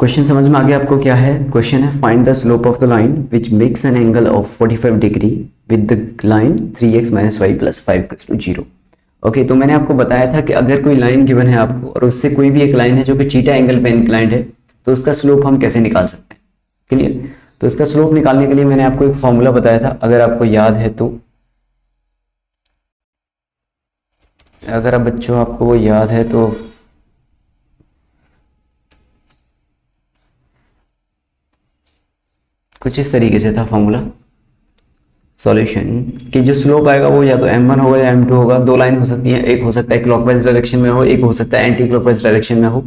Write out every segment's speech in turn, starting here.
Question समझ में आ गया आपको? क्या है क्वेश्चन? है find the slope of the line which makes an angle of 45 degree with the line 3x minus Y plus 5 = 0। Okay, तो मैंने आपको बताया था कि अगर कोई लाइन गिवन है आपको और उससे कोई भी एक लाइन है जो कि थीटा एंगल पे इंक्लाइंड है, तो उसका स्लोप हम कैसे निकाल सकते हैं। क्लियर? तो इसका स्लोप निकालने के लिए मैंने आपको एक फॉर्मूला बताया था, अगर आपको याद है तो। अगर आप बच्चों आपको वो याद है तो कुछ इस तरीके से था फॉर्मूला सॉल्यूशन कि जो स्लोप आएगा वो या तो m1 होगा या m2 होगा। दो लाइन हो सकती है, एक हो सकता है क्लॉकवाइज डायरेक्शन में हो, एक हो सकता है एंटी क्लॉकवाइज डायरेक्शन में हो।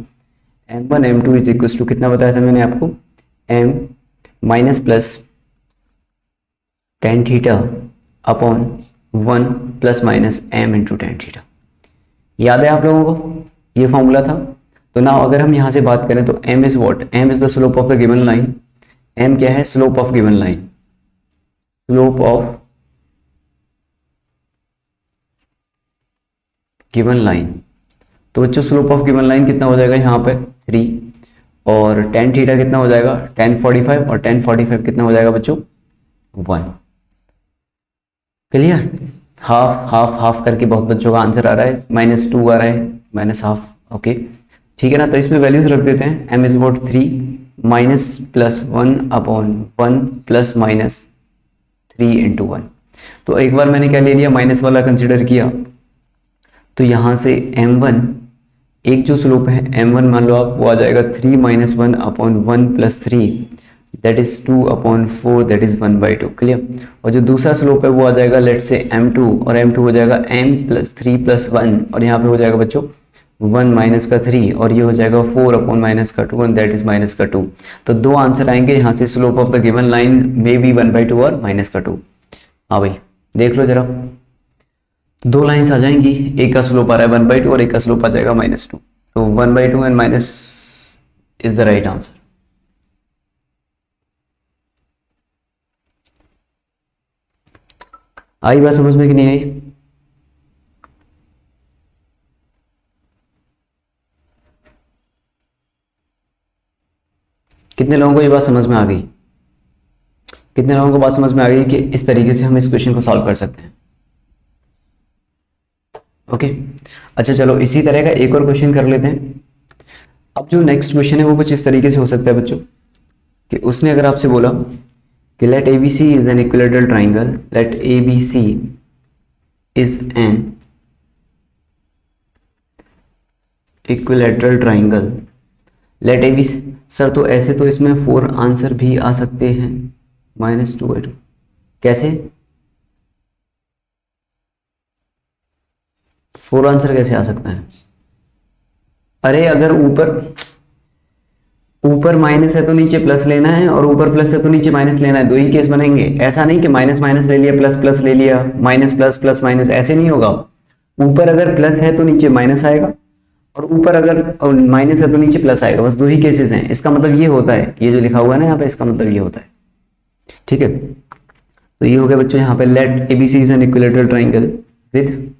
m1 m2 is equal to कितना बताया था मैंने आपको, m minus plus tan theta upon 1 plus minus m into tan theta. याद है आप लोगों को ये फॉर्मूला था? तो ना अगर हम यहाँ से बात करें तो m is what, m is the slope of the given line. m क्या है? Slope of given line, slope of given line. तो बच्चों स्लोप ऑफ गिवन लाइन कितना हो जाएगा यहाँ पे 3, और टेन थीटा कितना हो जाएगा 1045, और 1045 कितना हो जाएगा बच्चों 1। क्लियर? हाफ हाफ हाफ करके बहुत बच्चों का आंसर आ रहा है, -2 आ रहा है, -हाफ। ओके ठीक है ना, तो इसमें वैल्यूज रख देते हैं। m is what 3 minus plus 1 upon 1 plus minus 3 into 1। तो एक बार मैंने क्या ले लिया, माइनस वाला कंसिडर किया, तो यहाँ से m1 एक जो स्लोप है m1 मान लो आप, वो आ जाएगा 3 minus 1 upon 1 plus 3, that is 2 upon 4, that is 1/2। Clear? और जो दूसरा स्लोप है वो आ जाएगा लेट से m2, और m2 हो जाएगा m प्लस 3 प्लस 1, और यहाँ पे हो जाएगा बच्चों 1 माइनस का 3, और ये हो जाएगा 4 अपॉन माइनस का 2, एंड दैट इज माइनस का 2। तो दो आंसर आएंगे यहाँ से, slope of the given line may be 1/2 और माइनस का 2। हाँ भाई देख लो जरा, दो लाइंस आ जाएंगी, एक का स्लोप आ रहा है 1/2 और एक का स्लोप आ जाएगा -2। तो 1/2 and minus is the right answer. आई बात समझ में कि नहीं आई? कितने लोगों को ये बात समझ में आ गई? कितने लोगों को बात समझ में आ गई कि इस तरीके से हम इस क्वेश्चन को सॉल्व कर सकते हैं? ओके अच्छा चलो, इसी तरह का एक और क्वेश्चन कर लेते हैं। अब जो नेक्स्ट क्वेश्चन है वो कुछ इस तरीके से हो सकता है बच्चों, कि उसने अगर आपसे बोला कि let ABC is an equilateral triangle, let ABC is an equilateral triangle, let ABC। Sir तो ऐसे तो इसमें 4 आंसर भी आ सकते हैं, -2/2 कैसे? 4 आंसर कैसे आ सकता है? अरे अगर ऊपर ऊपर माइनस है तो नीचे प्लस लेना है, और ऊपर प्लस है तो नीचे माइनस लेना है, दो ही केस बनेंगे। ऐसा नहीं कि माइनस माइनस ले लिया प्लस प्लस ले लिया, माइनस प्लस प्लस माइनस, ऐसे नहीं होगा। ऊपर अगर प्लस है तो नीचे माइनस आएगा, और ऊपर अगर माइनस है तो नीचे प्लस आएगा, बस दो ही केसेस हैं। इसका मतलब ये होता है, ये जो लिखा हुआ है ना यहाँ पे, इसका मतलब ये होता है। ठीक है, तो ये हो गया बच्चों यहाँ पे, let ABC is an equilateral triangle with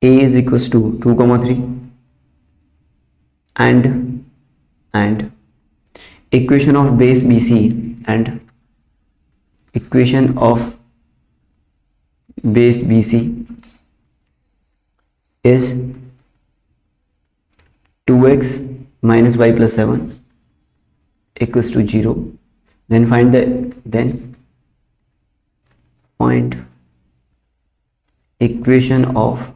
A is equals to 2, 3 and equation of base BC and equation of base BC is 2x minus y plus 7 equals to 0. Then find equation of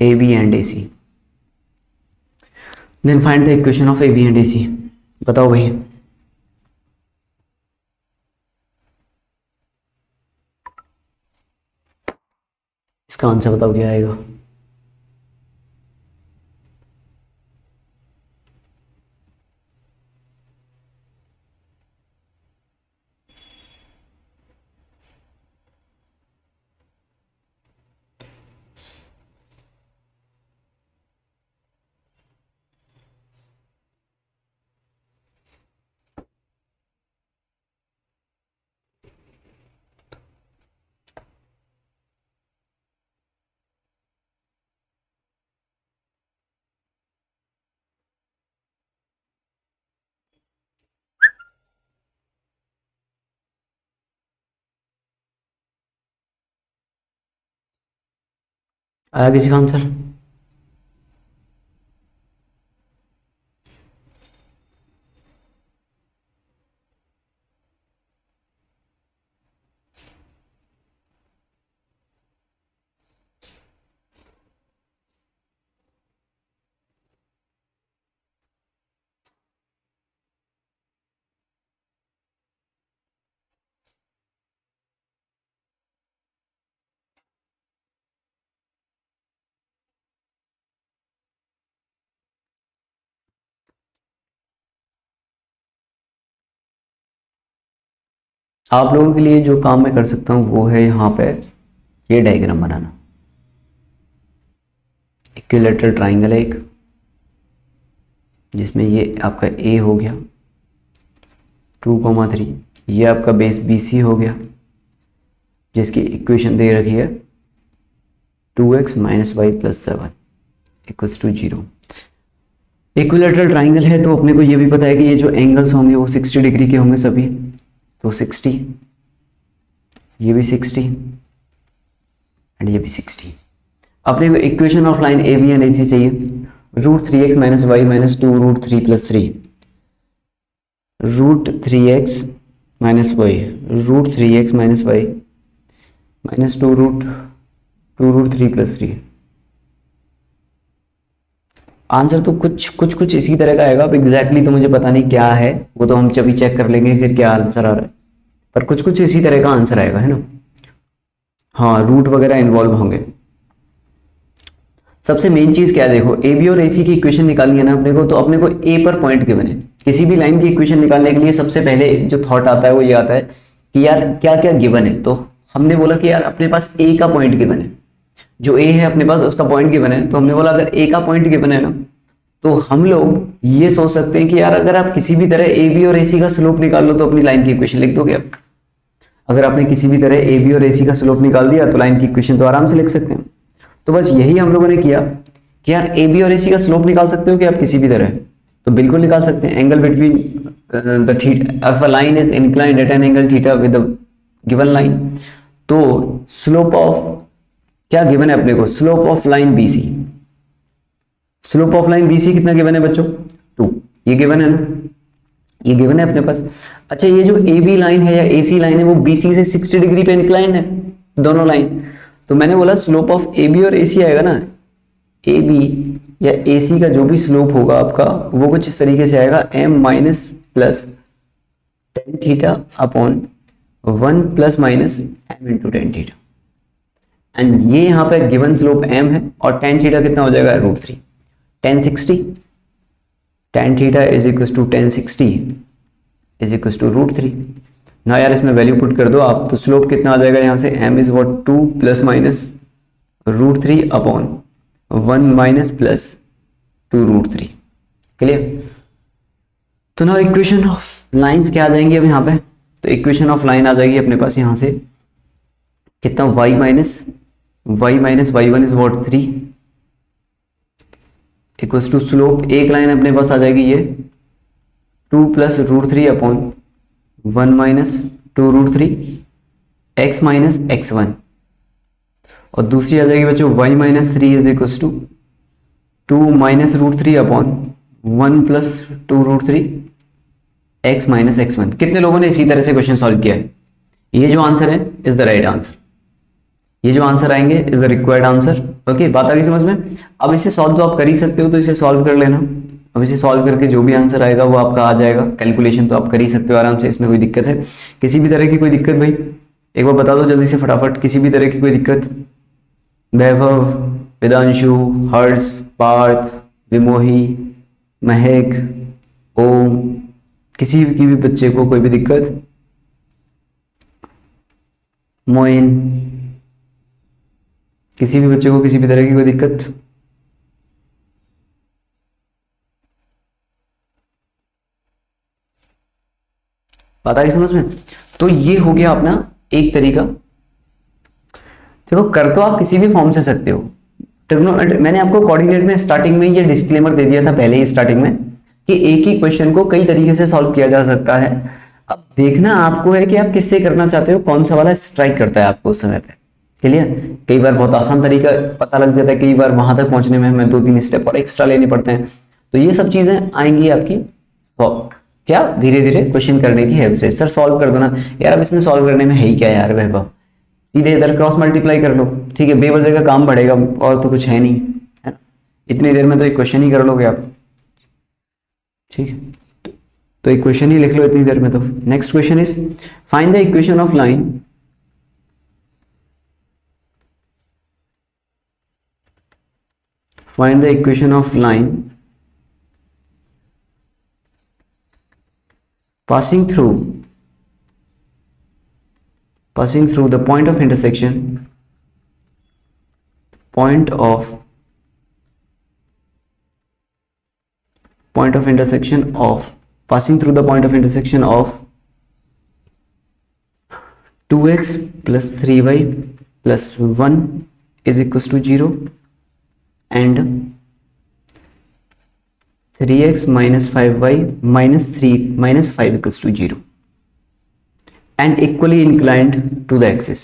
AB and AC. Then find the equation of AB and AC. बताओ भाई, इसका answer बताओ क्या आएगा? आया किसी का answer? आप लोगों के लिए जो काम मैं कर सकता हूँ वो है यहाँ पे ये डायग्राम बनाना। इक्विलैटरल ट्राइंगल है एक, जिसमें ये आपका ए हो गया 2,3, ये आपका बेस BC हो गया, जिसकी इक्वेशन दे रखी है 2x - y + 7 = 0। इक्विलैटरल ट्राइंगल है तो अपने को ये भी पता है कि ये जो एंगल्स होंगे वो 60 डिग्री के होंगे सभी, तो 60, ये भी 60 एंड ये भी 60। अपने को equation of line A B and AC चाहिए। √3x - y - 2 √3 + 3, √3x - y √3x - y -2 √3 + 3। Answer तो कुछ इसी तरह का आएगा। अब एग्जैक्टली तो मुझे पता नहीं क्या है, वो तो हम जब चेक कर लेंगे फिर क्या आंसर आ रहा है, पर कुछ इसी तरह का आंसर आएगा, है ना। हाँ, रूट वगैरह इन्वॉल्व होंगे। सबसे मेन चीज क्या है, देखो ए बी और AC की इक्वेशन निकालनी है ना अपने को, तो अपने को ए पर पॉइंट गिवन है। किसी भी लाइन की इक्वेशन निकालने के लिए सबसे पहले जो थॉट आता है वो ये आता है कि यार क्या क्या गिवन है। तो हमने बोला कि यार अपने पास ए का पॉइंट गिवन है, जो ए है अपने पास उसका पॉइंट गिवन है। तो हमने बोला अगर ए का पॉइंट गिवन है ना, तो हम लोग ये सोच सकते हैं कि यार अगर आप किसी भी तरह ए बी और AC का स्लोप निकाल लो तो अपनी लाइन की इक्वेशन लिख दोगे आप। अगर आपने किसी भी तरह ए बी और AC का स्लोप निकाल दिया तो लाइन की इक्वेशन तो आराम से लिख सकते हैं। तो बस यही हम लोगों ने किया कि यार ए बी और AC का स्लोप निकाल सकते हो कि आप किसी भी तरह, तो बिल्कुल निकाल सकते हैं। Angle between the theta, if a line is inclined at an angle theta with the given line, तो स्लोप ऑफ क्या गिवन है अपने को, slope of line BC। Slope of line BC कितना गिवन है बच्चों, 2, ये गिवन है ना, ये गिवन है अपने पास। अच्छा, ये जो AB लाइन है या AC लाइन है वो BC से 60 डिग्री पे इंक्लाइंड है, दोनों लाइन। तो मैंने बोला स्लोप ऑफ AB और AC आएगा ना, AB या AC का जो भी स्लोप होगा आपका वो कुछ इस तरीके से आएगा m - tan theta upon 1 ± m × tan theta. And ये यहाँ पे गिवन स्लोप m है और tan थीटा कितना हो जाएगा, √3 tan 60, tan थीटा = tan 60 = √3। ना यार इसमें वैल्यू पुट कर दो आप, तो स्लोप कितना आ जाएगा यहाँ से, m = 2 ± √3 अपॉन 1 - +2 √3। क्लियर। तो ना इक्वेशन ऑफ लाइंस क्या आ जाएंगे अब यहाँ पे, तो इक्वेशन ऑफ लाइन आ जाएगी अपने पास यहाँ से कितना, y - y1 = 3 = स्लोप, एक लाइन अपने पास आ जाएगी ये 2 + √3 अपॉन 1 - 2 √3 x - x1, और दूसरी आ जाएगी बच्चों y - 3 = 2 - √3 अपॉन 1 + 2 √3 x - x1। कितने लोगों ने इसी तरह से क्वेश्चन सॉल्व किया है? ये जो आंसर है इज द राइट आंसर, ये जो आंसर आएंगे is the required answer. Okay, बात आ गई समझ में। अब इसे सॉल्व तो आप कर ही सकते हो, तो इसे सॉल्व कर लेना। अब इसे सॉल्व करके जो भी आंसर आएगा वो आपका आ जाएगा। कैलकुलेशन तो आप कर ही सकते हो आराम से, इसमें कोई दिक्कत है? किसी भी तरह की कोई दिक्कत भाई एक बार बता दो जल्दी से फटाफट, किसी भी तरह की कोई दिक्कत? वैभव, वेदांशु, हर्ष, पार्थ, विमोही, महक, ओम, किसी की भी बच्चे को कोई भी दिक्कत? मोइन, किसी भी बच्चे को किसी भी तरह की कोई दिक्कत? बात आ गई समझ में। तो ये हो गया अपना एक तरीका। देखो कर तो आप किसी भी फॉर्म से सकते हो। ट्रिग्नोमेट्री मैंने आपको कोऑर्डिनेट में स्टार्टिंग में ये डिस्क्लेमर दे दिया था पहले ही स्टार्टिंग में कि एक ही क्वेश्चन को कई तरीके से सॉल्व किया जा सकता है। अब देखना आपको है कि आप किससे करना चाहते हो, कौन सा वाला स्ट्राइक करता है आपको उस समय पे। क्लियर। कई बार बहुत आसान तरीका पता लग जाता है, कई बार वहां तक पहुंचने में हमें 2-3 स्टेप और एक्स्ट्रा लेने पड़ते हैं। तो ये सब चीजें आएंगी आपकी क्या धीरे धीरे क्वेश्चन करने की है विषय। सर सॉल्व कर दो ना यार, अब इसमें सॉल्व करने में है ही क्या यार वैभव, सीधे इधर क्रॉस मल्टीप्लाई कर लो, ठीक है, बेवजह का काम बढ़ेगा और तो कुछ है नहीं, है ना। इतनी देर में तो एक क्वेश्चन ही कर लोगे आप, ठीक है। तो एक क्वेश्चन ही लिख लो इतनी देर में। तो next question is find the equation of line find the equation of line passing through the point of intersection passing through the point of intersection of 2x plus 3y plus 1 is equals to 0 and 3x minus 5y minus 5 equals to 0 and equally inclined to the axis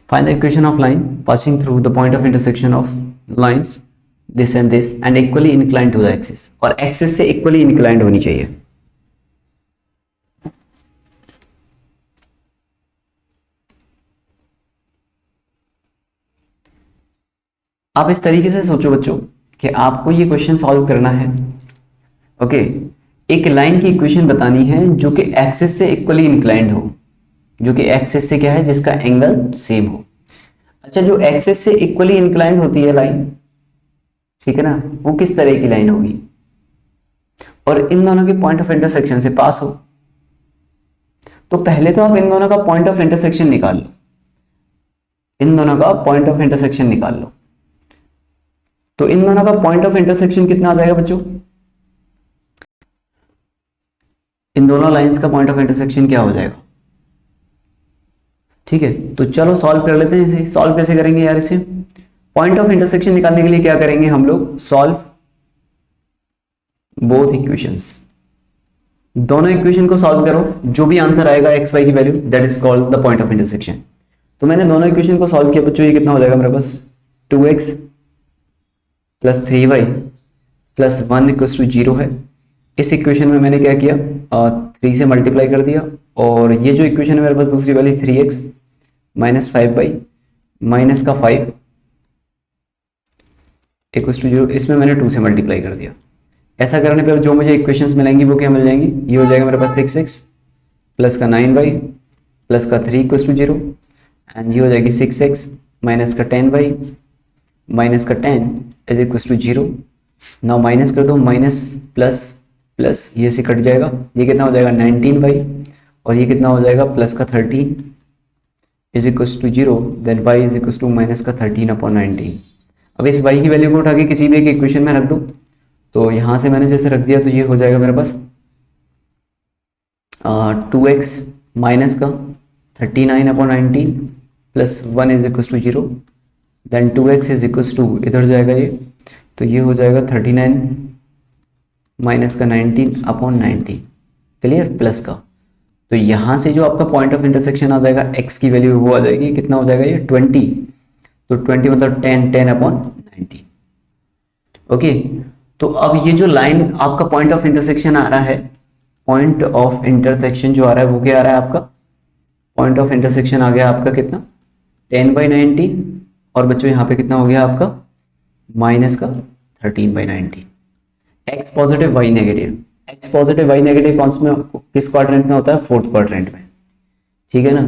Find the equation of line passing through the point of intersection of lines this and this and equally inclined to the axis, और axis से equally inclined होनी चाहिए। आप इस तरीके से सोचो बच्चों कि आपको ये क्वेश्चन सॉल्व करना है, ओके। एक लाइन की इक्वेशन बतानी है जो कि एक्सिस से इक्वली इंक्लाइंड हो, जो कि एक्सिस से क्या है, जिसका एंगल सेम हो। अच्छा, जो एक्सिस से इक्वली इंक्लाइंड होती है लाइन, ठीक है ना, वो किस तरह की लाइन होगी, और इन दोनों के पॉइंट ऑफ इंटरसेक्शन से पास हो। तो पहले तो आप इन दोनों का पॉइंट ऑफ इंटरसेक्शन निकाल लो, इन दोनों का पॉइंट ऑफ इंटरसेक्शन निकाल लो। तो इन दोनों का पॉइंट ऑफ इंटरसेक्शन कितना आ जाएगा बच्चों, इन दोनों लाइंस का पॉइंट ऑफ इंटरसेक्शन क्या हो जाएगा, ठीक है। तो चलो सॉल्व कर लेते हैं इसे। सॉल्व कैसे करेंगे यार इसे, पॉइंट ऑफ इंटरसेक्शन निकालने के लिए क्या करेंगे हम लोग, सॉल्व बोथ इक्वेशंस, दोनों इक्वेशन को सॉल्व करो, जो भी आंसर आएगा एक्स वाई की value that is called the point of intersection. तो मैंने दोनों इक्वेशन को सॉल्व किया बच्चों, ये कितना हो जाएगा मेरे पास, 2x plus 3y plus 1 equals to 0 है। इस इक्वेशन में मैंने क्या किया, 3 से मल्टीप्लाई कर दिया, और ये जो इक्वेशन है मेरे पास दूसरी वाली 3x माइनस 5y माइनस का 5 इक्वल्स टू 0, इसमें मैंने 2 से मल्टीप्लाई कर दिया। ऐसा करने पर जो मुझे इक्वेशंस मिलेंगी वो क्या मिल जाएंगी, ये हो जाएगा मेरे पास 6x प्लस का 9y प्लस का 3 इक्वल्स टू 0 एंड ये हो जाएगी 6x माइनस का 10y माइनस का 10 is equals to 0। Now minus कर दो, माइनस प्लस प्लस ये से कट जाएगा, ये कितना हो जाएगा 19y और ये कितना हो जाएगा प्लस का 13 is equals to 0, then y is equals to minus का 13 अपॉन 19। अब इस y की वैल्यू को उठा के किसी भी एक इक्वेशन में रख दो, तो यहाँ से मैंने जैसे रख दिया तो ये हो जाएगा मेरे पास 2x माइनस का 39 upon 19 plus 1 is equals to 0, देन 2x इज इक्वल्स टू इधर जाएगा ये, तो ये हो जाएगा 39 माइनस का 19 अपॉन 19, क्लियर, प्लस का। तो यहाँ से जो आपका पॉइंट ऑफ इंटरसेक्शन आ जाएगा x की वैल्यू वो आ जाएगी, कितना हो जाएगा ये 20, तो 20 मतलब 10 अपॉन 19, ओके। तो अब ये जो लाइन आपका पॉइंट ऑफ इंटरसेक्शन आ रहा है, पॉइंट ऑफ इंटरसेक्शन जो आ रहा है वो क्या आ रहा है आपका, पॉइंट ऑफ इंटरसेक्शन आ गया आपका कितना 10/19, और बच्चों यहाँ पे कितना हो गया आपका माइनस का 13/19। X positive Y negative, X positive Y negative कौन से में, किस क्वाड्रेंट में होता है, फोर्थ क्वाड्रेंट में, ठीक है ना,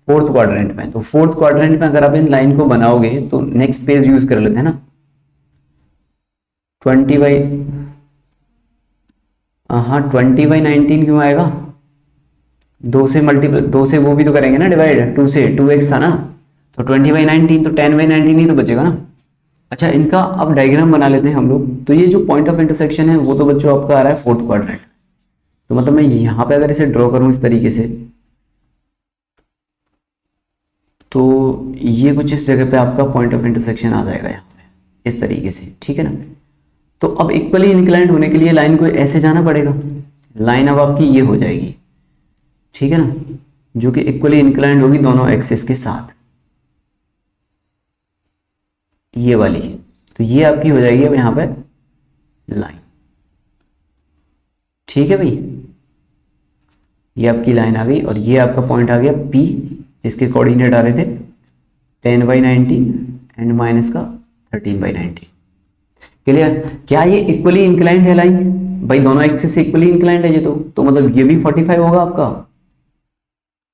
फोर्थ क्वाड्रेंट में। तो फोर्थ क्वाड्रेंट में अगर आप इन लाइन को बनाओगे तो नेक्स्ट पेज यूज कर लेते हैं ना, 20/19 क्यों आएगा, 2 से मल्टीपल, 2 से वो भी तो करेंगे ना डिवाइड, 2 से 2x था ना, तो 20/19 तो 10/19 ही तो बचेगा ना। अच्छा, इनका अब डायग्राम बना लेते हैं हम लोग। तो ये जो पॉइंट ऑफ इंटरसेक्शन है वो तो बच्चों आपका आ रहा है फोर्थ क्वाड्रेंट, तो मतलब मैं यहाँ पे अगर इसे ड्रॉ करूँ इस तरीके से, तो ये कुछ इस जगह पे आपका पॉइंट ऑफ इंटरसेक्शन आ जाएगा यहाँ पे इस तरीके से, ठीक है ना। तो अब इक्वली इंक्लाइंड होने के लिए लाइन को ऐसे जाना पड़ेगा, लाइन अब आपकी ये हो जाएगी, ठीक है ना, जो कि इक्वली इंक्लाइंड होगी दोनों एक्सिस के साथ, ये वाली। तो ये आपकी हो जाएगी अब यहाँ पे लाइन, ठीक है भाई, ये आपकी लाइन आ गई और ये आपका पॉइंट आ गया P, जिसके कोऑर्डिनेट आ रहे थे 10/90 एंड माइनस का 13/90। क्लियर? क्या ये इक्वली इंक्लाइंड है लाइन? भाई दोनों एक्सिस से इक्वली इंक्लाइंड है ये तो मतलब ये भी 45 होगा आपका,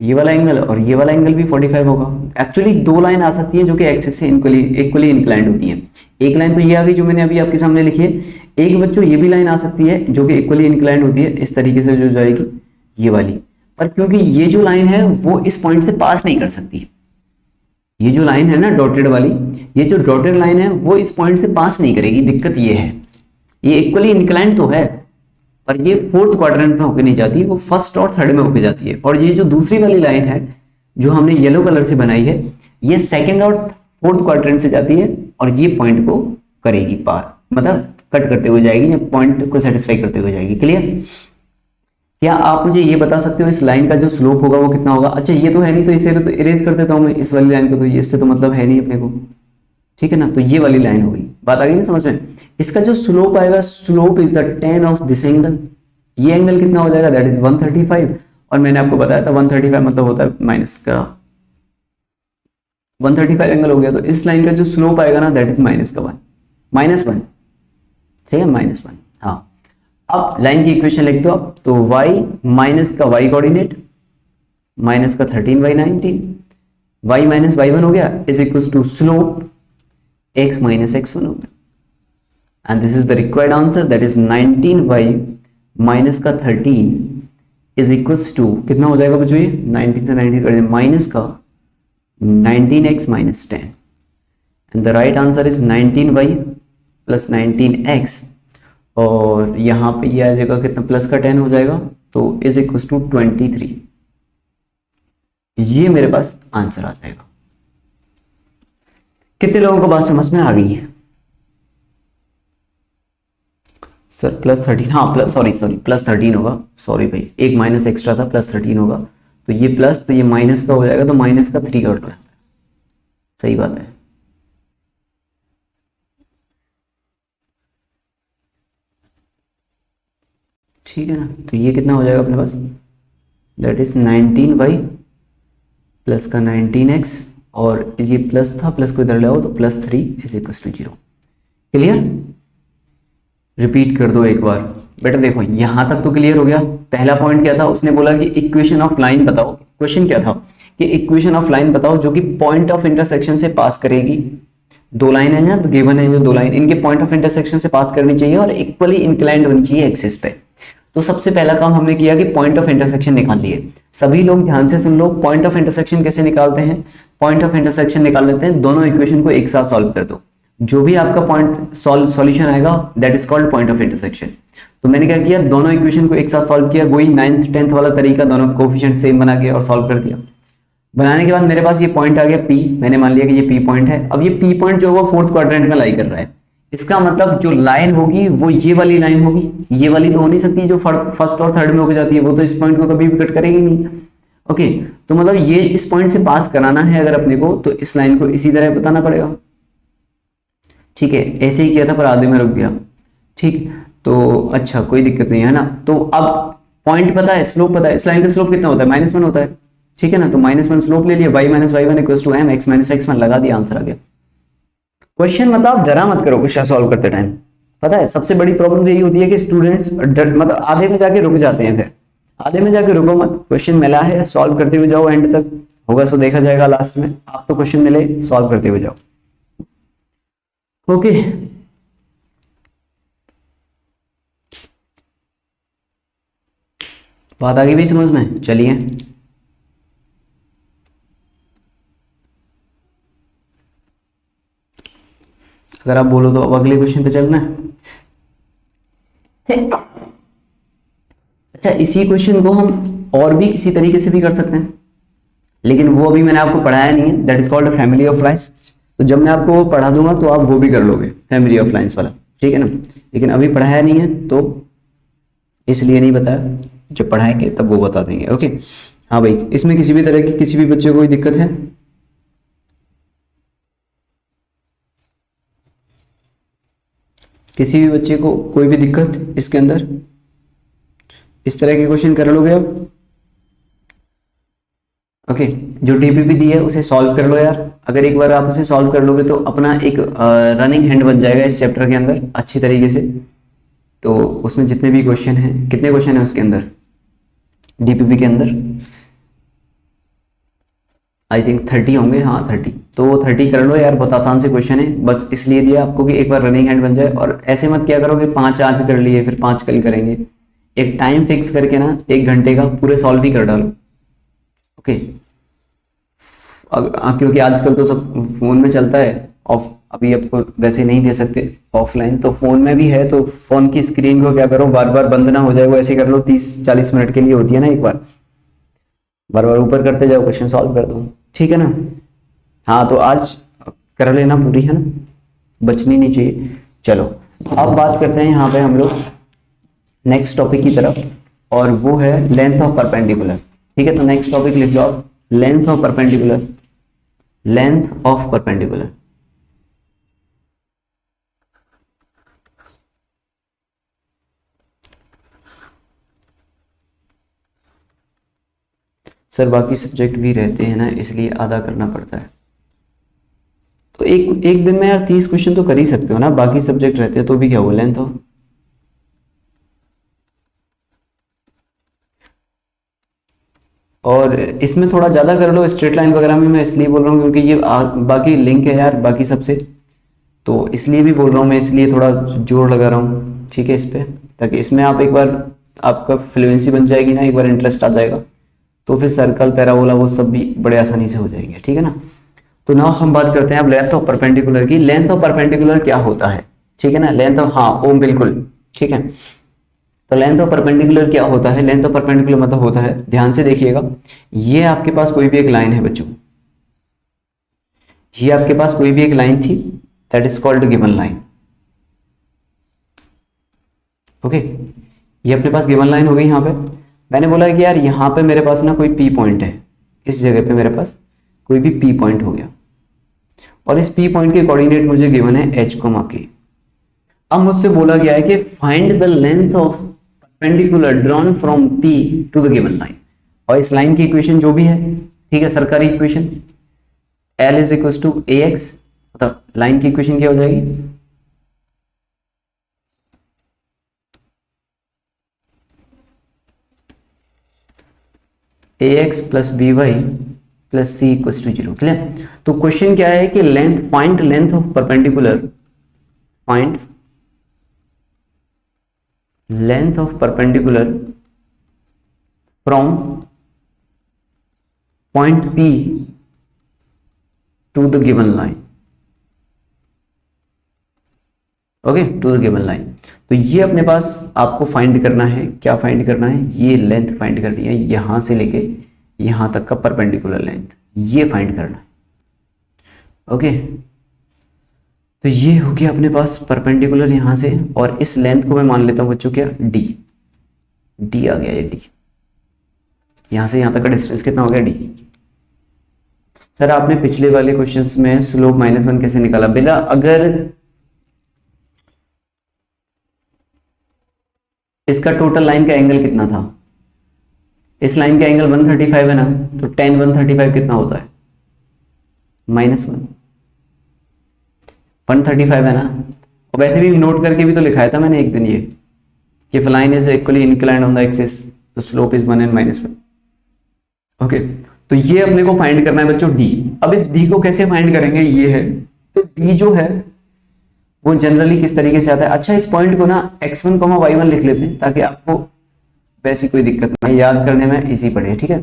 ये वाला एंगल और ये वाला एंगल भी 45 होगा। एक्चुअली दो लाइन आ सकती है जो कि एक्सिस से इक्वली इंक्लाइंड होती है। एक लाइन तो ये आ गई जो मैंने अभी आपके सामने लिखी है, एक बच्चों ये भी लाइन आ सकती है जो कि इक्वली इंक्लाइंड होती है, इस तरीके से जो जाएगी ये वाली। पर क्योंकि ये जो लाइन है वो इस पॉइंट से पास नहीं कर सकती, ये जो लाइन है ना डॉटेड वाली, ये जो डॉटेड लाइन है वो इस पॉइंट से पास नहीं करेगी। दिक्कत ये है, ये इक्वली इंक्लाइंड तो है पर ये फोर्थ क्वाड्रेंट में होकर नहीं जाती, वो फर्स्ट और थर्ड में होकर जाती है। और ये जो दूसरी वाली लाइन है जो हमने येलो कलर से बनाई है, ये सेकंड और फोर्थ क्वाड्रेंट से जाती है और ये पॉइंट को करेगी पार, मतलब कट करते हुए जाएगी या पॉइंट को सेटिस्फाई करते हुए जाएगी। क्लियर? क्या आप मुझे ये बता सकते हो इस लाइन का जो स्लोप होगा वो कितना होगा? अच्छा ये तो है नहीं तो इसे तो इरेज कर देता हूं मैं इस वाली लाइन को, तो ये इससे तो मतलब है नहीं अपने को, ठीक है ना। तो ये वाली लाइन हो गई, बात आ गई ना समझ में। इसका जो स्लोप आएगा, slope is the tan of this angle, ये एंगल कितना हो जाएगा? That is 135। और मैंने आपको बताया था 135 मतलब होता है माइनस का 135 एंगल हो गया। तो इस लाइन का जो स्लोप आएगा ना दैट इज माइनस का 1, -1, ठीक है, -1। हाँ, अब लाइन की इक्वेशन लिख दो आप, तो y माइनस का y कोऑर्डिनेट माइनस का 13/90, y माइनस y1 हो गया is equal to slope x minus x1 हो गया। And this is the required answer, that is 19y minus का 13 इज इक्वल टू कितना हो जाएगा बच्चों? ये 19 से 19 कर दें, माइनस का 19x minus 10। And the right answer is 19y plus 19x, और यहाँ पे ये आ जाएगा कितना, प्लस का 10 हो जाएगा, तो इज इक्वल टू 23। ये मेरे पास आंसर आ जाएगा। कितने लोगों को बात समझ में आ गई है? सर +13, हाँ प्लस सॉरी +13 होगा, सॉरी भाई एक माइनस एक्स्ट्रा था, +13 होगा। तो ये प्लस तो ये माइनस का हो जाएगा, तो माइनस का 3 कर लो, सही बात है। ठीक है ना, तो ये कितना हो जाएगा अपने पास? दैट इज 19y प्लस का 19x, और ये प्लस था, प्लस को इधर ले आओ तो +3 is equal to 0। Clear? Repeat कर दो एक बार बेटा। देखो यहां तक तो क्लियर हो गया। पहला पॉइंट क्या था, उसने बोला कि इक्वेशन ऑफ लाइन बताओ। क्वेश्चन क्या था कि इक्वेशन ऑफ लाइन बताओ जो कि पॉइंट ऑफ इंटरसेक्शन से पास करेगी। दो लाइन है यहाँ तो गिवन है, जो दो लाइन इनके पॉइंट ऑफ इंटरसेक्शन से पास करनी चाहिए और इक्वली इंक्लाइंड होनी चाहिए एक्सिस पे। तो सबसे पहला काम हमने किया कि पॉइंट ऑफ इंटरसेक्शन निकाल लिए। सभी लोग ध्यान से सुन लो, पॉइंट ऑफ इंटरसेक्शन कैसे निकालते हैं। पॉइंट ऑफ इंटरसेक्शन निकाल लेते हैं, दोनों इक्वेशन को एक साथ सॉल्व कर दो, जो भी आपका पॉइंट सॉल्यूशन आएगा that is called point of intersection. तो मैंने क्या किया, दोनों इक्वेशन को एक साथ सॉल्व किया, वही 9th 10th वाला तरीका, दोनों कोफिशिएंट सेम बना के और सॉल्व कर दिया। बनाने के बाद मेरे पास ये पॉइंट आ गया P, मैंने मान लिया कि ये P पॉइंट है। अब ये P पॉइंट जो है वो फोर्थ क्वाड्रेंट में लाई कर रहा है, इसका मतलब जो लाइन होगी वो ये वाली लाइन होगी, ये वाली तो हो नहीं सकती जो फर्स्ट और थर्ड में होकर जाती है, वो तो इस पॉइंट को कभी भी कट करेगी नहीं। ओके, तो मतलब ये इस पॉइंट से पास कराना है अगर अपने को, तो इस लाइन को इसी तरह बताना पड़ेगा। ठीक है, ऐसे ही किया था पर आधे में रुक गया। ठीक, तो अच्छा कोई दिक्कत नहीं है ना। तो अब पॉइंट पता है, स्लोप पता है, इस लाइन का स्लोप कितना होता है? -1 होता है। ठीक है ना, तो -1 स्लोप ले लिया, y minus y1 equal to m, x minus x1 लगा दिया, आंसर आ गया। क्वेश्चन मतलब डरा मत करो क्वेश्चन सॉल्व करते टाइम। पता है सबसे बड़ी प्रॉब्लम यही होती है कि स्टूडेंट्स मतलब आधे में जाके रुक जाते हैं, फिर आधे में जाके रुको मत। क्वेश्चन मिला है, सॉल्व करते हुए जाओ, एंड तक होगा सो देखा जाएगा लास्ट में। आप तो क्वेश्चन मिले, सॉल्व करते हुए जाओ। ओके, बात आगे भी समझ में। चलिए अगर आप बोलो तो अब अगले क्वेश्चन पे चलना है। अच्छा, इसी क्वेश्चन को हम और भी किसी तरीके से भी कर सकते हैं। लेकिन वो अभी मैंने आपको पढ़ाया नहीं है, that is called family of lines. तो जब मैं आपको वो पढ़ा दूंगा तो आप वो भी कर लोगे, फैमिली ऑफ लाइन्स वाला, ठीक है ना। लेकिन अभी पढ़ाया नहीं है तो इसलिए नहीं बताया, जब पढ़ाएंगे तब वो बता देंगे। ओके हाँ भाई, इसमें किसी भी तरह की किसी भी बच्चे को कोई दिक्कत है? किसी भी बच्चे को कोई भी दिक्कत इसके अंदर? इस तरह के क्वेश्चन कर लोगे आप? ओके जो डीपीपी दी है उसे सॉल्व कर लो यार। अगर एक बार आप उसे सॉल्व कर लोगे तो अपना एक रनिंग हैंड बन जाएगा इस चैप्टर के अंदर अच्छी तरीके से। तो उसमें जितने भी क्वेश्चन हैं, कितने क्वेश्चन हैं उसके अंदर डीपीपी के अंदर? आई थिंक 30 होंगे, हाँ 30। तो वो 30 कर लो यार, बहुत आसान से क्वेश्चन है, बस इसलिए दिया आपको कि एक बार रनिंग हैंड बन जाए। और ऐसे मत क्या करो कि 5 आज कर लिए फिर 5 कल करेंगे। एक टाइम फिक्स करके ना 1 घंटे का पूरे सॉल्व ही कर डालो। ओके क्योंकि आजकल तो सब फोन में चलता है, ऑफ अभी आपको वैसे नहीं दे सकते ऑफलाइन, तो फोन में भी है। तो फोन की स्क्रीन को क्या करो, बार बार बंद ना हो जाए, वो ऐसे कर लो 30-40 मिनट के लिए होती है ना, एक बार बार बार ऊपर करते जाओ, क्वेश्चन सॉल्व कर दो, ठीक है ना। हाँ तो आज कर लेना पूरी, है ना, बचनी नहीं चाहिए। चलो अब बात करते हैं यहाँ पे हम लोग नेक्स्ट टॉपिक की तरफ, और वो है लेंथ ऑफ परपेंडिकुलर। ठीक है, तो नेक्स्ट टॉपिक लिख लो आप, length of perpendicular. Length of perpendicular, sir बाकी सब्जेक्ट भी रहते हैं ना इसलिए आधा करना पड़ता है। तो एक दिन में यार 30 क्वेश्चन तो कर ही सकते हो ना, बाकी सब्जेक्ट रहते हैं तो भी क्या हुआ, लेंथ ऑफ। और इसमें थोड़ा ज़्यादा कर लो स्ट्रेट लाइन वगैरह में, मैं इसलिए बोल रहा हूँ क्योंकि ये बाकी लिंक है यार बाकी सबसे, तो इसलिए भी बोल रहा हूँ मैं, इसलिए थोड़ा जोर लगा रहा हूँ, ठीक है, इस पे, ताकि इसमें आप एक बार आपका फ्लुएंसी बन जाएगी ना, एक बार इंटरेस्ट आ जाएगा तो फिर सर्कल पैराबोला वो सब भी बड़े आसानी से हो जाएंगे, ठीक है ना। तो नाउ हम बात करते हैं अब लेंथ ऑफ परपेंडिकुलर की। लेंथ ऑफ परपेंडिकुलर क्या होता है, ठीक है ना, लेंथ ऑफ, हाँ ओम बिल्कुल ठीक है। तो लेंथ ऑफ परपेंडिकुलर क्या होता है, लेंथ ऑफ परपेंडिकुलर मतलब होता है, ध्यान से देखिएगा, ये आपके पास कोई भी एक लाइन है बच्चों, ये आपके पास कोई भी एक लाइन थी, that is called given line. Okay ये अपने पास गिवन लाइन हो गई। यहाँ पे मैंने बोला कि यार यहाँ पे मेरे पास ना कोई पी पॉइंट है, इस जगह पे मेरे पास कोई भी पी पॉइंट हो गया, और इस पी पॉइंट के कोऑर्डिनेट मुझे गिवन है h, k। अब मुझसे बोला गया है कि find the length of perpendicular drawn from P to the given line, और इस लाइन की इक्वेशन जो भी है, ठीक है, सरकारी equation L is equal to AX, मतलब लाइन की इक्वेशन क्या हो जाएगी, AX plus BY plus C equal to 0, clear. तो क्वेश्चन क्या है कि length, find length of perpendicular, find length of perpendicular from point P to the given line. Okay to the given line, तो ये अपने पास आपको फाइंड करना है, क्या फाइंड करना है, ये लेंथ फाइंड करनी है, यहां से लेके यहां तक का परपेंडिकुलर लेंथ, ये फाइंड करना है। ओके तो ये हो गया अपने पास परपेंडिकुलर यहां से, और इस लेंथ को मैं मान लेता हूं बच्चों क्या, d, d आ गया, ये d, यहां से यहां तक का डिस्टेंस कितना हो गया, d। सर आपने पिछले वाले क्वेश्चंस में स्लोप -1 कैसे निकाला, बेटा अगर इसका टोटल लाइन का एंगल कितना था, इस लाइन का एंगल 135 है ना, तो tan 135 कितना होता है, -1, 135 है ना। और वैसे भी नोट करके भी तो लिखाया था मैंने एक दिन ये, कि line is equally inclined on the axis, तो स्लोप इज 1 and -1। ओके तो ये अपने को फाइंड करना है बच्चों d। अब इस d को कैसे फाइंड करेंगे, ये है, तो d जो है वो जनरली किस तरीके से आता है, अच्छा इस पॉइंट को ना x1, y1 लिख लेते हैं ताकि आपको वैसी कोई दिक्कत नहीं, याद करने में इजी पड़े, ठीक है।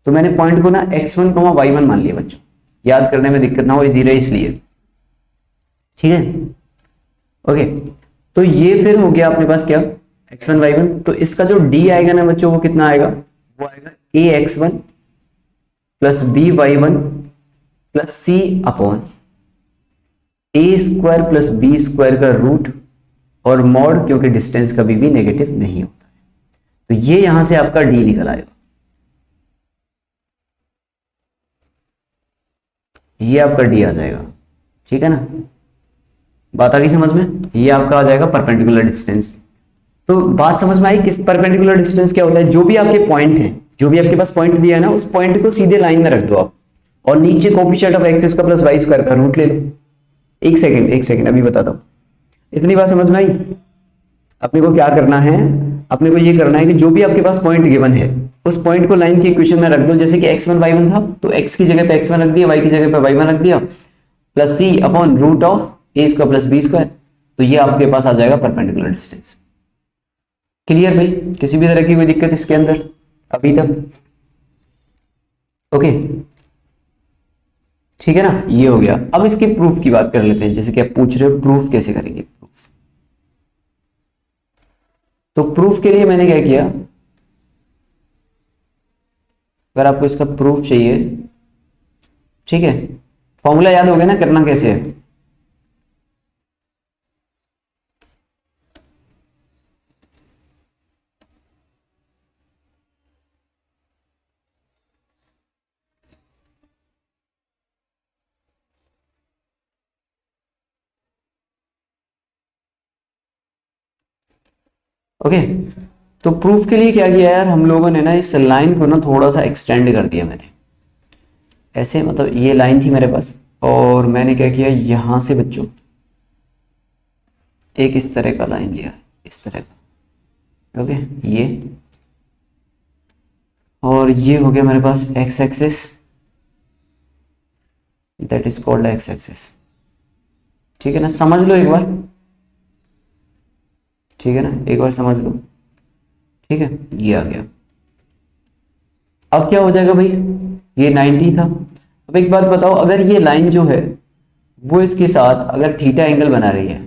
तो मैंने पॉइंट को ना x1, y1 मान लिया बच्चों, याद करने में दिक्कत ना हो, इजी रहे इसलिए, ठीक है। ओके तो ये फिर हो गया अपने पास क्या, x1, y1, तो इसका जो d आएगा ना बच्चों वो कितना आएगा, वो आएगा ax1 plus b y one plus C upon a square plus B square का रूट और मॉड, क्योंकि डिस्टेंस कभी भी नेगेटिव नहीं होता है, तो ये यहां से आपका डी निकल आएगा। ये आपका डी आ जाएगा, ठीक है ना। बात आ गई समझ में। ये आपका आ जाएगा परपेंडिकुलर डिस्टेंस। तो बात समझ में आई किस परपेंडिकुलर डिस्टेंस क्या होता है। जो भी आपके पॉइंट है, जो भी आपके पास पॉइंट दिया है ना, उस पॉइंट को सीधे लाइन में रख दो आप, और नीचे coefficient of X square plus Y square का रूट ले लो। एक सेकेंड अभी बताता हूं। इतनी बात समझ में आई। अपने को क्या करना है, अपने को ये करना है कि जो भी आपके पास पॉइंट गिवन है उस पॉइंट को लाइन की इक्वेशन में रख दो। जैसे कि x1 y1 था, तो x की जगह पे x1 रख दिया, y की जगह पे y1 रख दिया, plus C upon root of A square plus B square. तो ये आपके पास आ जाएगा परपेंडिकुलर डिस्टेंस। क्लियर भाई, किसी भी तरह की कोई दिक्कत इसके अंदर अभी तक? ओके, ठीक है ना, ये हो गया। अब इसके प्रूफ की बात कर लेते हैं। जैसे कि आप पूछ रहे हो प्रूफ कैसे करेंगे। प्रूफ, तो प्रूफ के लिए मैंने क्या किया, अगर आपको इसका प्रूफ चाहिए, ठीक है, फॉर्मूला याद हो गया ना, करना कैसे है। ओके, तो प्रूफ के लिए क्या किया यार हम लोगों ने ना, इस लाइन को ना थोड़ा सा एक्सटेंड कर दिया मैंने। ऐसे मतलब ये लाइन थी मेरे पास, और मैंने क्या किया, यहां से बच्चों एक इस तरह का लाइन लिया, इस तरह का। ओके, ये, और ये हो गया मेरे पास x axis, that is called x axis. ठीक है ना, समझ लो एक बार, ठीक है ना, एक बार समझ लो। ठीक है, ये आ गया। अब क्या हो जाएगा भाई, ये 90 था। अब एक बात बताओ, अगर ये लाइन जो है वो इसके साथ अगर थीटा एंगल बना रही है,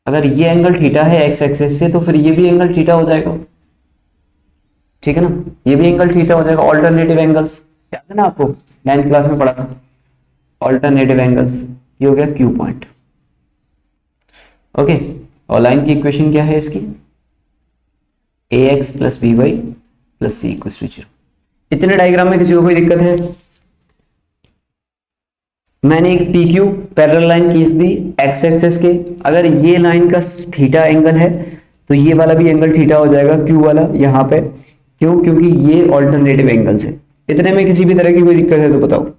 अगर ये एंगल थीटा है एक्स एक्सिस से, तो फिर ये भी एंगल थीटा हो जाएगा। ठीक है ना, ये भी एंगल थीटा हो जाएगा। ऑल्टरनेटिव एंगल्स याद है ना आपको, 9th क्लास में पढ़ा था ऑल्टरनेटिव एंगल्स। ये हो गया क्यू पॉइंट। ओके, और लाइन की इक्वेशन क्या है इसकी, a x plus b y plus c equal to 0। इतने डायग्राम में किसी को कोई दिक्कत है? मैंने एक पी क्यू पैरेलल लाइन खींच दी एक्स एक्सिस के। अगर ये लाइन का थीटा एंगल है तो ये वाला भी एंगल थीटा हो जाएगा, क्यू वाला यहाँ पे। क्यों? क्योंकि ये ऑल्टरनेटिव एंगल्स है। इतने में किसी भी तरह की कोई दिक्कत है तो बताओ।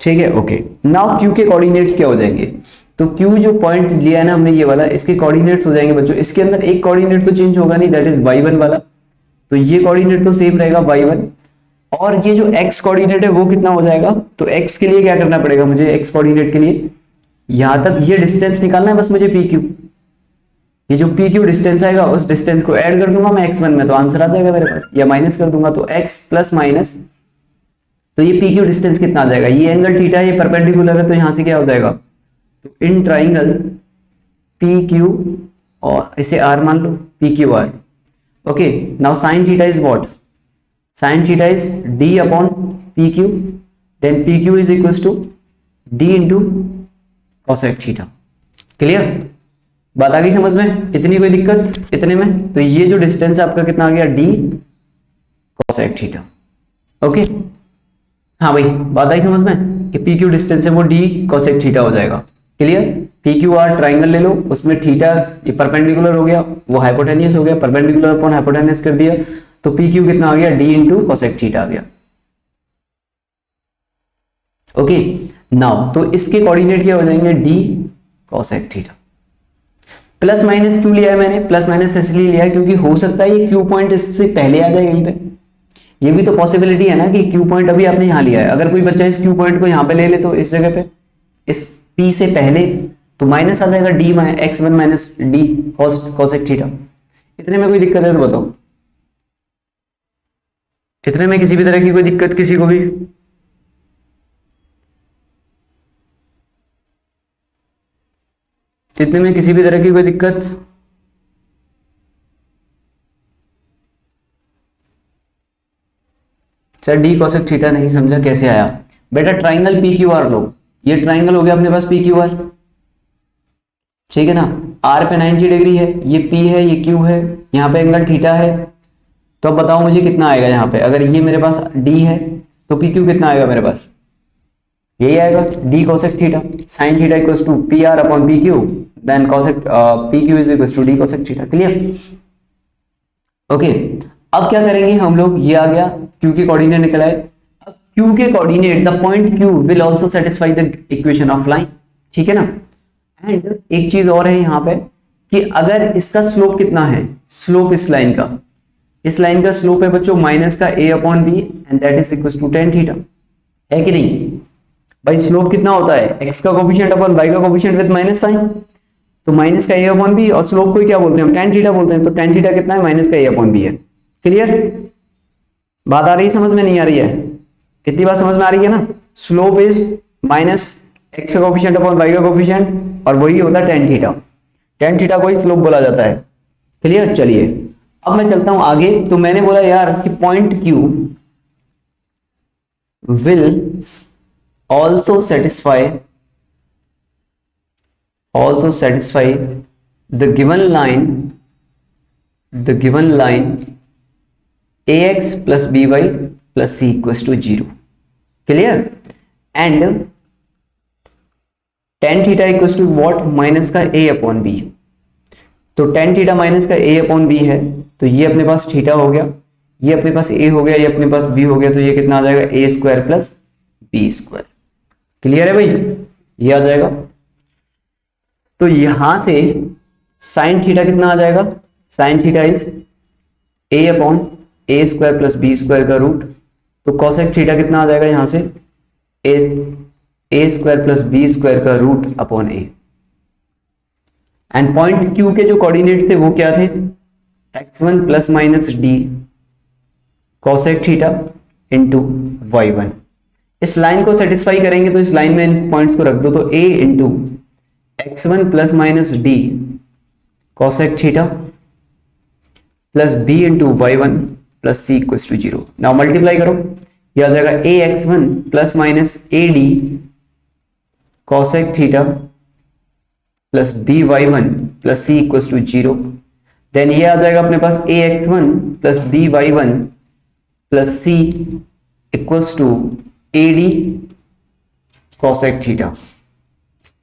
ठीक है, ओके। नाउ क्यू के कोऑर्डिनेट्स क्या हो जाएंगे, तो क्यू जो पॉइंट लिया है ना हमने ये वाला, इसके कोऑर्डिनेट्स हो जाएंगे बच्चों। इसके अंदर एक कोऑर्डिनेट तो चेंज होगा नहीं, दैट इज y1 वाला, तो ये कोऑर्डिनेट तो सेम रहेगा y1। और ये जो x कोऑर्डिनेट है वो कितना हो जाएगा, तो x के लिए क्या करना पड़ेगा मुझे, x कोऑर्डिनेट के लिए यहां तक ये डिस्टेंस निकालना है बस मुझे pq। ये जो pq डिस्टेंस आएगा उस डिस्टेंस को ऐड कर दूंगा मैं x1 में, तो आंसर आ जाएगा मेरे पास, या माइनस कर दूंगा तो x प्लस माइनस, तो ये pq डिस्टेंस कितना आ जाएगा, ये एंगल थीटा है, ये परपेंडिकुलर है, तो यहां से क्या हो जाएगा, तो इन ट्राइंगल pq, और इसे r मान लो, pqr। Okay, now sine theta is what, sine theta is d upon pq, then pq is equals to d into cosec theta. Clear, बात आ गई समझ में? इतनी कोई दिक्कत इतने में? तो ये जो डिस्टेंस है आपका कितना आ गया, d कॉसेक थीटा। ओके, हाँ भाई, बात आई समझ में कि पी क्यू डिस्टेंस है वो डी कोसेक थीटा हो जाएगा। Clear, P Q R triangle ले लो, उसमें थीटा ये परपेंडिकुलर हो गया, वो हाइपोटेनियस हो गया, परपेंडिकुलर अपॉन हाइपोटेनियस कर दिया, तो पी क्यू कितना आ गया, डी इंटू कोसेक थीटा आ गया। ओके, नाउ तो इसके कोऑर्डिनेट क्या हो जाएंगे, D cosec theta. Plus minus क्यों लिया है मैंने, प्लस माइनस इसलिए लिया है क्योंकि हो सकता है ये क्यू पॉइंट इससे पहले आ जाए यहीं पे। ये भी तो पॉसिबिलिटी है ना कि क्यू पॉइंट अभी आपने यहां लिया है, अगर कोई बच्चा इस क्यू पॉइंट को यहां पे ले ले तो इस जगह पे इस P से पहले, तो माइनस आ जाएगा D x1 minus D cosec theta. इतने में कोई दिक्कत है तो बताओ, इतने में किसी भी तरह की कोई दिक्कत किसी को भी? इतने में किसी भी तरह की कोई दिक्कत? सर डी कोसेक थीटा नहीं समझा, कैसे आया? बेटा ट्राइंगल पी क्यू आर लो, ये ट्राइंगल हो गया अपने पास पी क्यू आर, ठीक है ना। आर पे 90 डिग्री है, ये पी है, ये क्यू है, यहाँ पे एंगल थीटा है। तो अब बताओ मुझे कितना आएगा यहाँ पे, अगर ये मेरे पास डी है तो पी क्यू कितना आएगा मेरे पास? यही आएगा D cosec theta, sine theta equals to P R upon P Q, then cosec P Q is equals to D cosec theta. Clear? Okay, अब क्या करेंगे हम लोग, ये आ गया क्यू के कोऑर्डिनेट निकल आए। अब क्यू के coordinate, the point Q will also satisfy the equation of line, ठीक है ना। एंड एक चीज और है यहाँ पे कि अगर इसका स्लोप कितना है, स्लोप इस लाइन का स्लोप है बच्चों माइनस का a upon B and that is equal to tan theta, है कि नहीं भाई? स्लोप कितना होता है, x का कोफिशिएंट अपॉन y का कोफिशिएंट विद माइनस साइन, तो माइनस का a अपॉन बी, और स्लोप को क्या बोलते हैं हम, tan थीटा बोलते हैं। तो tan थीटा कितना है, माइनस का a अपॉन बी है। क्लियर? बात आ रही है समझ में, नहीं आ रही है? इतनी बात समझ में आ रही है ना? स्लोप इज माइनस x का कोफिशिएंट अपॉन y का कोफिशिएंट, और वही होता है tan थीटा। tan थीटा को ही स्लोप बोला जाता है। क्लियर? चलिए अब मैं चलता हूं आगे। तो मैंने बोला यार कि point Q will also satisfy the given line ax plus by plus c equals to 0. Clear? And tan theta equals to what, minus का a अपॉन बी। तो tan थीटा माइनस का a अपॉन बी है, तो ये अपने पास theta हो गया, ये अपने पास a हो गया, ये अपने पास b हो गया, तो ये कितना आ जाएगा, a square plus B square. Clear है भाई? ये आ जाएगा। तो यहां से साइन थीटा कितना आ जाएगा, sine theta is a upon a square plus B square का रूट। तो कोसेक थीटा कितना आ जाएगा यहां से, a square plus B square का root upon a। And point Q के जो कोऑर्डिनेट थे वो क्या थे, x1 plus minus D cosec theta into y1। इस लाइन को सेटिस्फाई करेंगे तो इस लाइन में इन पॉइंट्स को रख दो, तो a into x1 plus minus D cosec theta plus b into y1 plus c equals to 0। Now multiply करो, यह आ जाएगा ax1 plus minus ad cosec theta plus by1 plus c equals to 0। Then ये आ जाएगा अपने पास ax1 plus by1 plus c equals to ad cosec theta,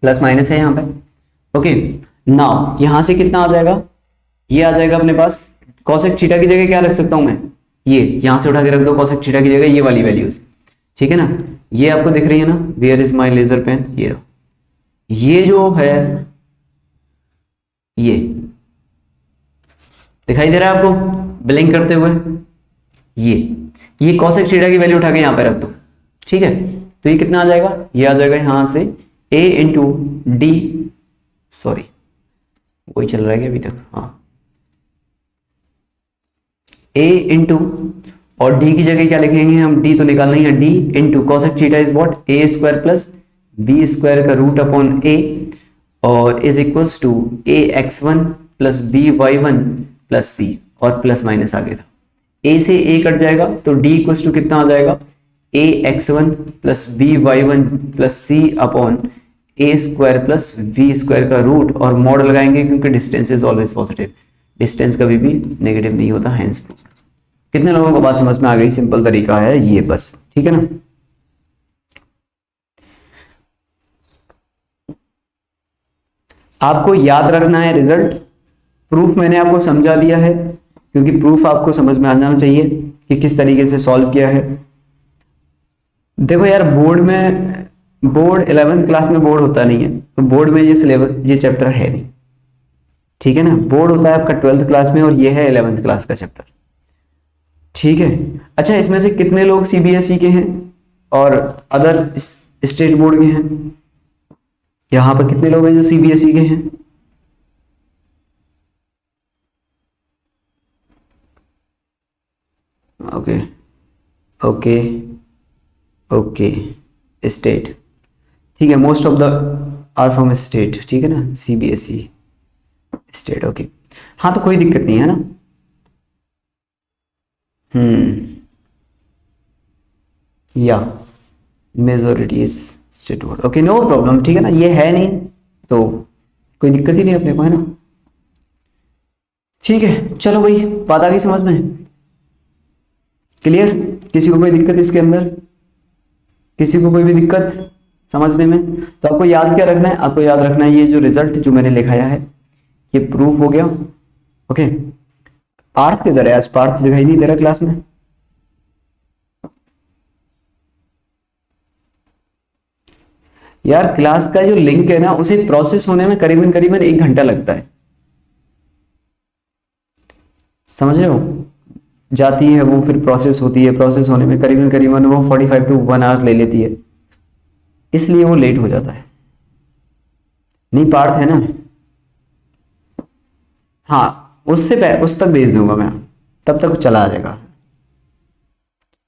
plus minus है यहाँ पे। ओके, नाउ यहां से कितना आ जाएगा, ये आ जाएगा अपने पास कोसेक थीटा की जगह क्या रख सकता हूं मैं, ये यहां से उठा के रख दो कोसेक थीटा की जगह ये वाली वैल्यूज, ठीक है ना। ये आपको दिख रही है ना, where is my laser pen, ये रहा, ये जो है ये दिखाई दे रहा है आपको ब्लिंक करते हुए, ये कोसेक थीटा की वैल्यू उठा के यहां पे रख दो, ठीक है। तो ये कितना आ जाएगा, ये आ जाएगा यहां से a इंटू डी, सॉरी वही चल रहा है अभी तक, हाँ, a इंटू और d की जगह क्या लिखेंगे हम, d तो निकालना ही है, d into cosec theta is what, a square plus B square का रूट अपॉन a, और is equals to ax1 plus by1 plus c, और प्लस माइनस आगे था, a से a कट जाएगा तो d इक्वल्स टू कितना आ जाएगा, ax1 plus by1 plus c upon a square plus v square का रूट, और मॉड लगाएंगे क्योंकि distance is always positive, distance कभी भी नेगेटिव नहीं होता, हैंस प्रूफ। कितने लोगों को बात समझ में आ गई? सिंपल तरीका है ये बस, ठीक है ना। आपको याद रखना है रिजल्ट, प्रूफ मैंने आपको समझा दिया है क्योंकि प्रूफ आपको समझ में आ जाना चाहिए कि किस तरीके से सॉल्व किया है। देखो यार बोर्ड 11th क्लास में बोर्ड होता नहीं है, तो बोर्ड में ये सिलेबस, ये चैप्टर है नहीं, ठीक है ना। बोर्ड होता है आपका 12th क्लास में, और ये है 11th क्लास का चैप्टर, ठीक है। अच्छा, इसमें से कितने लोग सीबीएसई के हैं और अदर स्टेट बोर्ड के हैं? यहां पर कितने लोग हैं जो सीबीएसई के हैं? ओके ओके ओके, स्टेट, ठीक है। Most of the are from state, ठीक है ना, सीबीएसई स्टेट, ओके। हाँ तो कोई दिक्कत नहीं है ना। या majority is state board, okay, no problem, ठीक है ना, ये है नहीं तो कोई दिक्कत ही नहीं अपने को, है ना। ठीक है, चलो भाई, बात आ गई समझ में, क्लियर। किसी को कोई दिक्कत इसके अंदर, किसी को कोई भी दिक्कत समझने में? तो आपको याद क्या रखना है, आपको याद रखना है ये जो रिजल्ट जो मैंने लिखाया है ये प्रूफ हो गया, ओके। पार्थ किधर है? आज पार्थ दिखाई नहीं दे रहा क्लास में। यार क्लास का जो लिंक है ना उसे प्रोसेस होने में करीबन करीबन 1 घंटा लगता है, समझ रहे हो। जाती है वो, फिर प्रोसेस होती है, प्रोसेस होने में करीबन करीबन वो 45 to 1 आवर ले लेती है, इसलिए वो लेट हो जाता है। नहीं पार्थ है ना? हाँ उस तक भेज दूंगा मैं, तब तक चला आ जाएगा।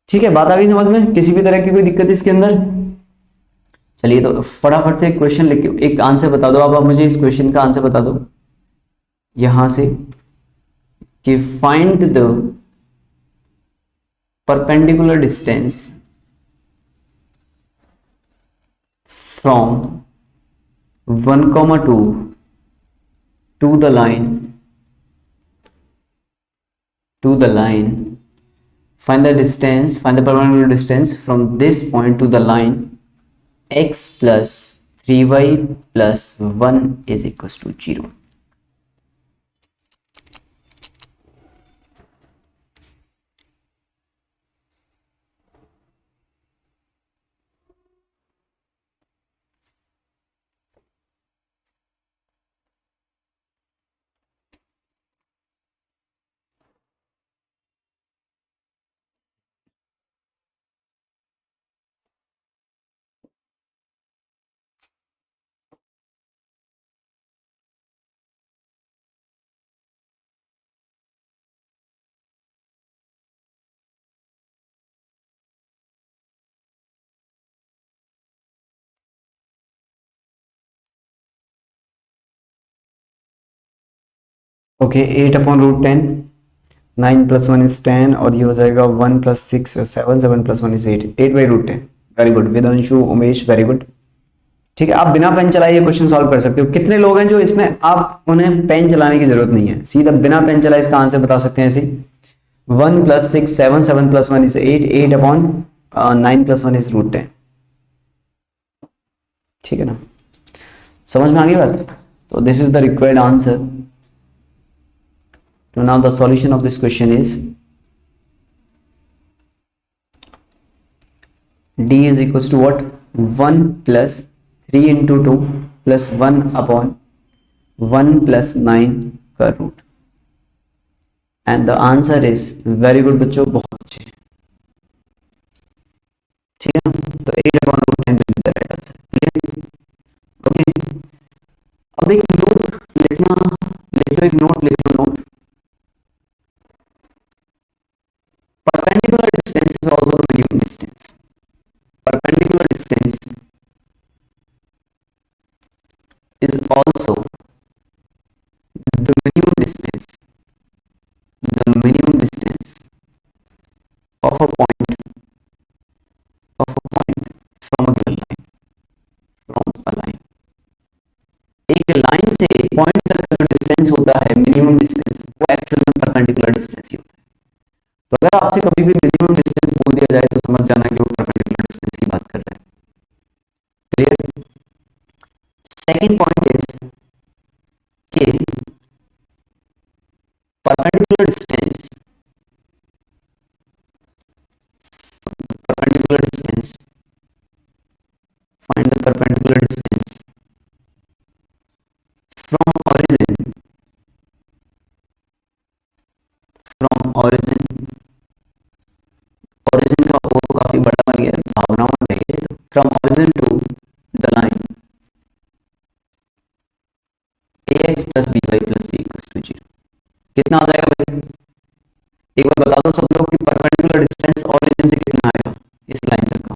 ठीक है, बात आ गई समझ में, किसी भी तरह की कोई दिक्कत इसके अंदर? चलिए तो फटाफट से एक क्वेश्चन लिख के एक आंसर बता दो आप मुझे इस क्वेश्चन का आंसर बता दो यहां से कि find the perpendicular distance from 1,2 to the line, find the perpendicular distance from this point to the line x plus 3y plus 1 is equals to 0। Okay, 8/√10, 9 + 1 is 10 और ये हो जाएगा 1 + 6 7, 7 + 1 is 8, 8/√10। Very good Vedanshu, Umesh, very good. ठीक है, आप बिना pen चलाए ये क्वेश्चन सॉल्व कर सकते हो। कितने लोग हैं जो इसमें आप उन्हें पेन चलाने की जरूरत नहीं है, सीधा बिना पेन चलाए इसका आंसर बता सकते हैं ऐसे। 1 + 6 7, 7 + 1 is 8, 8/9 + 1 is √10। ठीक है ना, समझ में आ गई बात? तो this is the required answer. So now the solution of this question is d is equals to what? 1 + 3 × 2 + 1/1 + 9 का root, and the answer is very good बच्चों, बहुत अच्छे। ठीक है ना, तो 8/√10 will be the right answer। Clear? Okay, अब एक नोट लिखना, लिख लो, एक नोट लिख लो, note. Perpendicular distance is also the minimum distance. Perpendicular distance is also the minimum distance, the minimum distance of a point, from a given line, from a line। एक line से point तक का जो distance होता है minimum distance, वो actual में perpendicular distance ही होता है। तो अगर आपसे कभी भी मिनिमम डिस्टेंस बोल दिया जाए तो समझ जाना कि वो परपेंडिकुलर डिस्टेंस की बात कर रहे हैं। क्लियर? सेकंड पॉइंट इज कि perpendicular distance, find the perpendicular distance from origin, origin का वो काफी बड़ा बन गया, भावनाओं में है तो from origin to the line ax + by + c = 0। कितना आ जाएगा भाई? एक बार बता दो सब लोग कि परपेंडिकुलर डिस्टेंस ऑरिजिन से कितना आएगा इस लाइन तक का।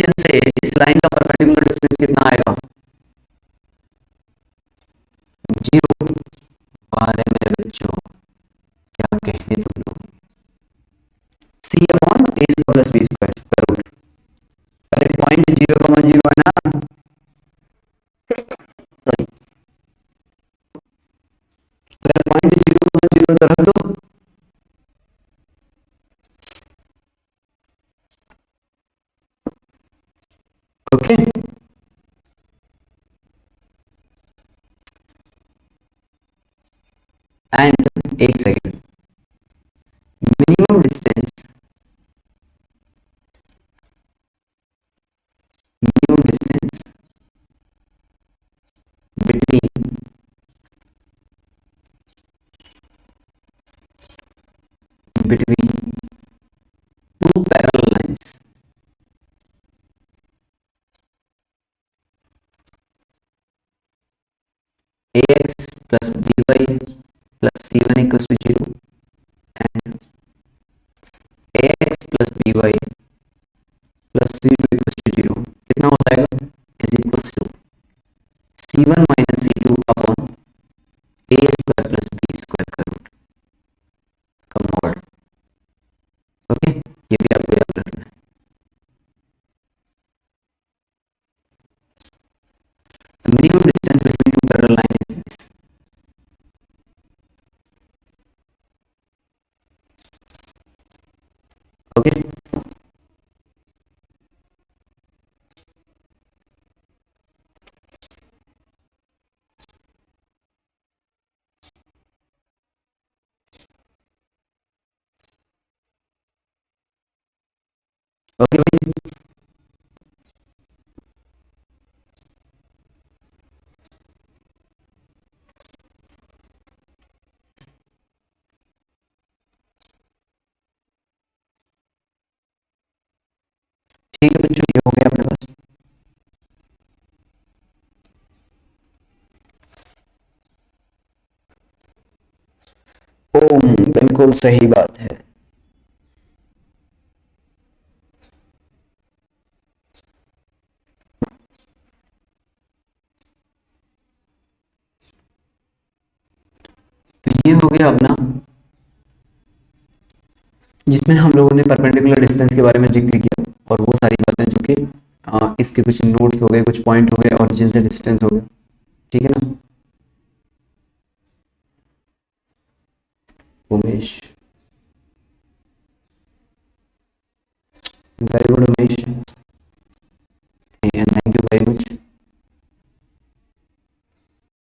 ओरिजिन से इस लाइन का परपेंडिकुलर डिस्टेंस कितना आएगा? 0। बारे मेरे बच्चों, क्या कहने तुम लोग। सी upon a square plus B square का रूट। अरे पॉइंट 0,0 है ना, सॉरी, अगर पॉइंट 0,0 तो रख दो। ओके, एंड एक second, minimum distance, minimum distance between between two parallel lines ax plus by plus c1 equals to 0 and ax plus by plus c2 equals to 0 कितना हो जाएगा? Is equals to c1 minus c2 upon a square plus b square का root का mod. Okay, ये भी आपको याद रखना है। The minimum distance between two parallel lines is this. Okay. Okay भाई, ठीक है बच्चों, ये हो गया अपने पास। ओम, बिल्कुल सही बात है। तो ये हो गया अपना, जिसमें हम लोगों ने परपेंडिकुलर डिस्टेंस के बारे में जिक्र किया और वो सारी बातें जो कि इसके कुछ नोट्स हो गए, कुछ पॉइंट हो गए, ओरिजिन से डिस्टेंस हो गया। ठीक है ना Umesh? Very good Umesh, and thank you very much.